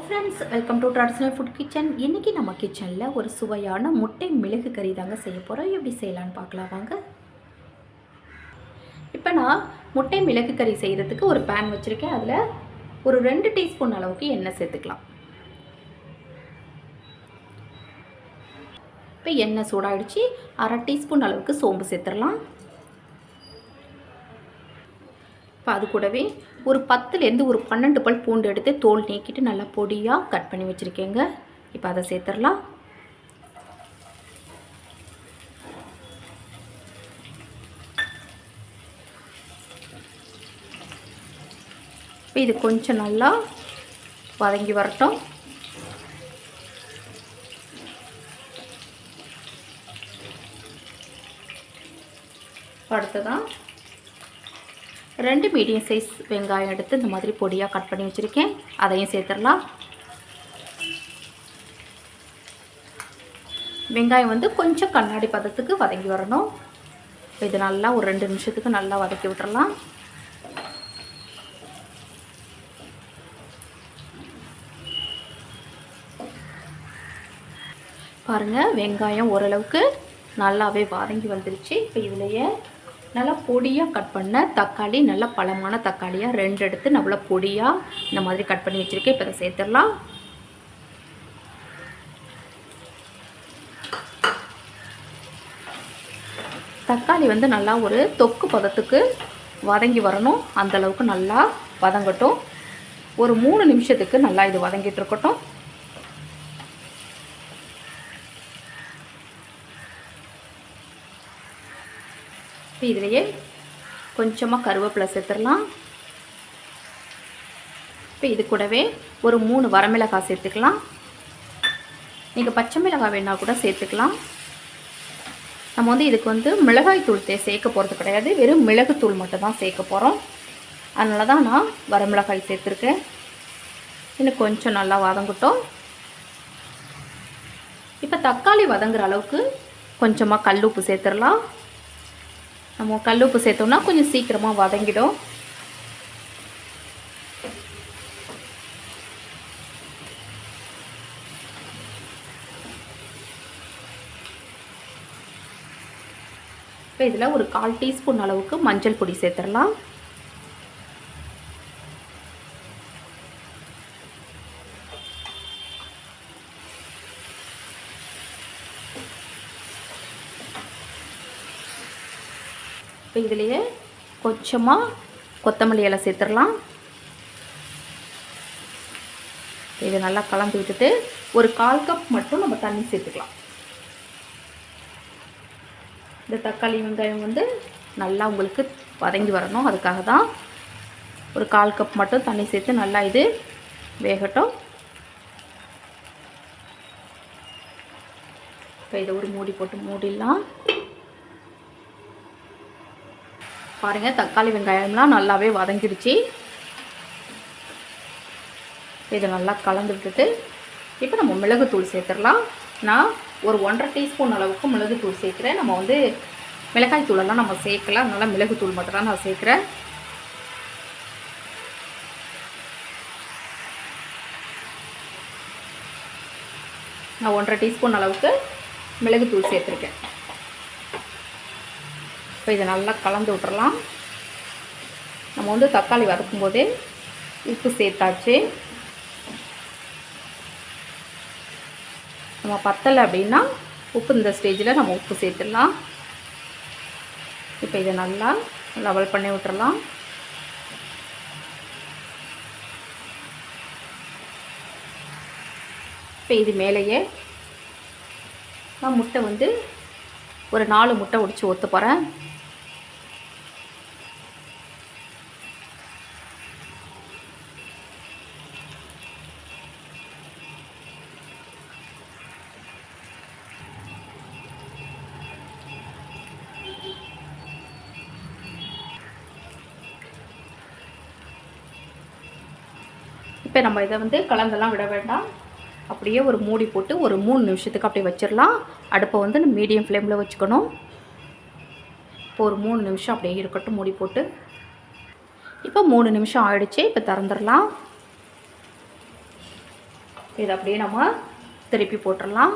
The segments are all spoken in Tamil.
Friends, welcome to traditional food kitchen. இன்றைக்கி நம்ம கிச்சனில் ஒரு சுவையான முட்டை மிளகு கறி தாங்க செய்ய போகிறோம். எப்படி செய்யலான்னு பார்க்கலாம் வாங்க. இப்போ நான் முட்டை மிளகு கறி செய்கிறதுக்கு ஒரு பேன் வச்சுருக்கேன். அதில் ஒரு 2 டீஸ்பூன் அளவுக்கு எண்ணெய் சேர்த்துக்கலாம். இப்போ எண்ணெய் சூடாகிடுச்சு. 1/2 டீஸ்பூன் அளவுக்கு சோம்பு சேர்த்துடலாம். இப்போ அது கூடவே ஒரு 10லேருந்து ஒரு 12 பல் பூண்டு எடுத்து தோல் நீக்கிட்டு நல்லா பொடியாக கட் பண்ணி வச்சுருக்கேங்க. இப்போ அதை சேர்த்துடலாம். இப்போ இது கொஞ்சம் நல்லா வதங்கி வரட்டும். அடுத்ததான் 2 மீடியம் சைஸ் வெங்காயம் எடுத்து இந்த மாதிரி பொடியாக கட் பண்ணி வச்சுருக்கேன். அதையும் சேர்த்துடலாம். வெங்காயம் வந்து கொஞ்சம் கண்ணாடி பதத்துக்கு வதங்கி வரணும். இது நல்லா ஒரு 2 நிமிஷத்துக்கு நல்லா வதக்கி விட்டுறலாம். பாருங்கள், வெங்காயம் ஓரளவுக்கு நல்லாவே வதங்கி வந்துருச்சு. இப்போ இதுலேயே நல்லா பொடியாக கட் பண்ண தக்காளி, நல்லா பழமான தக்காளியாக 2 எடுத்து நல்லா பொடியாக இந்த மாதிரி கட் பண்ணி வச்சுருக்கேன். இப்போ இதை சேர்த்துடலாம். தக்காளி வந்து நல்லா ஒரு தொக்கு பதத்துக்கு வதங்கி வரணும். அந்தளவுக்கு நல்லா வதங்கட்டும். ஒரு 3 நிமிஷத்துக்கு நல்லா இது வதங்கிட்டு இருக்கட்டும். இப்போ இதிலையே கொஞ்சமாக கருவேப்பிலை சேர்த்துடலாம். இப்போ இது கூடவே ஒரு 3 வரமிளகாய் சேர்த்துக்கலாம். நீங்கள் பச்சை மிளகாய் வேணால் கூட சேர்த்துக்கலாம். நம்ம வந்து இதுக்கு வந்து மிளகாய் தூள் சேர்க்க போகிறது கிடையாது, வெறும் மிளகுத்தூள் மட்டும் தான் சேர்க்க போகிறோம். அதனால தான் நான் வரமிளகாய் சேர்த்துருக்கேன். இன்னும் கொஞ்சம் நல்லா வதங்கட்டும். இப்போ தக்காளி வதங்குற அளவுக்கு கொஞ்சமாக கல் உப்பு சேர்த்துடலாம். நம்ம கல் உப்பு சேர்த்தோம்னா கொஞ்சம் சீக்கிரமாக வதங்கிடும். இப்போ இதில் ஒரு 1/4 டீஸ்பூன் அளவுக்கு மஞ்சள் பொடி சேர்த்துடலாம். இப்போ இதிலேயே கொஞ்சமாக கொத்தமல்லி இலை சேர்த்துடலாம். இதை நல்லா கலந்து விட்டுட்டு ஒரு 1/4 கப் மட்டும் நம்ம தண்ணி சேர்த்துக்கலாம். இந்த தக்காளி வெங்காயம் வந்து நல்லா உங்களுக்கு வதங்கி வரணும். அதுக்காக தான் ஒரு 1/4 கப் மட்டும் தண்ணி சேர்த்து நல்லா இது வேகட்டும். இப்போ இதை ஒரு மூடி போட்டு மூடிடலாம். பாருங்கள், தக்காளி வெங்காயம்லாம் நல்லாவே வதங்கிடுச்சு. இதை நல்லா கலந்து விட்டுட்டு இப்போ நம்ம மிளகுத்தூள் சேர்த்துடலாம். நான் ஒரு 1/2 டீஸ்பூன் அளவுக்கு மிளகுத்தூள் சேர்க்குறேன். நம்ம வந்து மிளகாய் தூளெல்லாம் நம்ம சேர்க்கல, அதனால் மிளகுத்தூள் மட்டும் தான் நான் சேர்க்குறேன். நான் 1/2 டீஸ்பூன் அளவுக்கு மிளகுத்தூள் சேர்த்துருக்கேன். இப்போ இதை நல்லா கலந்து விட்டுறலாம். நம்ம வந்து தக்காளி வதக்கும் போதே உப்பு சேர்த்தாச்சு. நம்ம பத்தலை அப்படின்னா உப்பு இந்த ஸ்டேஜில் நம்ம உப்பு சேர்த்துடலாம். இப்போ இதை நல்லா லெவல் பண்ணி விட்டுறலாம். இப்போ இது மேலேயே நான் முட்டை வந்து ஒரு 4 முட்டை உடைச்சி ஊற்ற போகிறேன். இப்போ நம்ம இதை வந்து கலந்தெல்லாம் விட வேண்டாம். அப்படியே ஒரு மூடி போட்டு ஒரு 3 நிமிஷத்துக்கு அப்படியே வச்சிடலாம். அடுப்பை வந்து மீடியம் ஃப்ளேமில் வச்சுக்கணும். இப்போ ஒரு 3 நிமிஷம் அப்படியே இருக்கட்டும் மூடி போட்டு. இப்போ 3 நிமிஷம் ஆயிடுச்சு. இப்போ திறந்துடலாம். இதை அப்படியே நம்ம திருப்பி போட்டுடலாம்.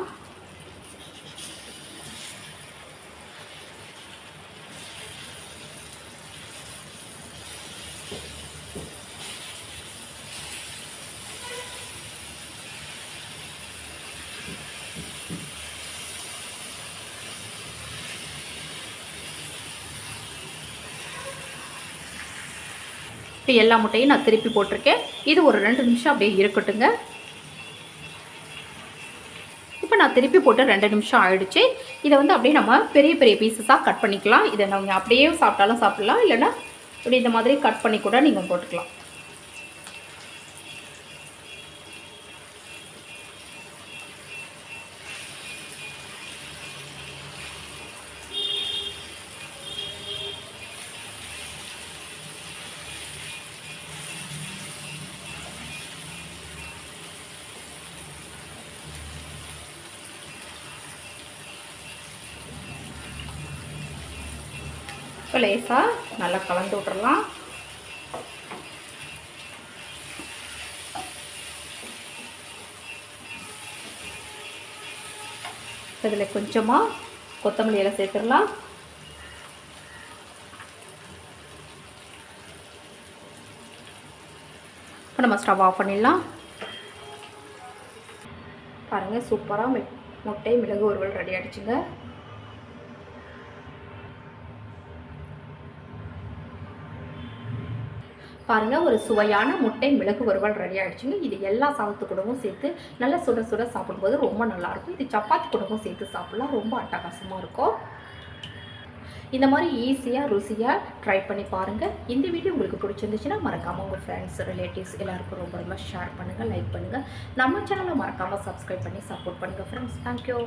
இப்போ எல்லா முட்டையும் நான் திருப்பி போட்டிருக்கேன். இது ஒரு 2 நிமிஷம் அப்படியே இருக்கட்டுங்க. இப்போ நான் திருப்பி போட்டு 2 நிமிஷம் ஆயிடுச்சு. இதை வந்து அப்படியே நம்ம பெரிய பெரிய பீசஸாக கட் பண்ணிக்கலாம். இதை நம்ம அப்படியே சாப்பிட்டாலும் சாப்பிடலாம், இல்லைன்னா இப்படி இந்த மாதிரி கட் பண்ணி கூட நீங்கள் போட்டுக்கலாம். இப்போ லேசாக நல்லா கலந்து விட்றலாம். இதில் கொஞ்சமாக கொத்தமல்லி இலை சேர்த்துடலாம். இப்போ நம்ம ஸ்டவ் ஆஃப் பண்ணிடலாம். பாருங்கள், சூப்பராக முட்டை மிளகு வறுவல் ரெடி ஆகிடுச்சுங்க. பாருங்கள், ஒரு சுவையான முட்டை மிளகு வறுவல் ரெடி ஆகிடுச்சுங்க. இது எல்லா சாதத்து கூடவும் சேர்த்து நல்லா சுட சுட சாப்பிடும்போது ரொம்ப நல்லாயிருக்கும். இது சப்பாத்தி கூடவும் சேர்த்து சாப்பிட்லாம், ரொம்ப அட்டகாசமாக இருக்கும். இந்த மாதிரி ஈஸியாக ருசியாக ட்ரை பண்ணி பாருங்கள். இந்த வீடியோ உங்களுக்கு பிடிச்சிருந்துச்சுன்னா மறக்காமல் உங்கள் ஃப்ரெண்ட்ஸ் ரிலேட்டிவ்ஸ் எல்லாருக்கும் ரொம்ப ரொம்ப ஷேர் பண்ணுங்கள், லைக் பண்ணுங்கள். நம்ம சேனலை மறக்காமல் சப்ஸ்கிரைப் பண்ணி சப்போர்ட் பண்ணுங்கள் ஃப்ரெண்ட்ஸ். தேங்க்யூ.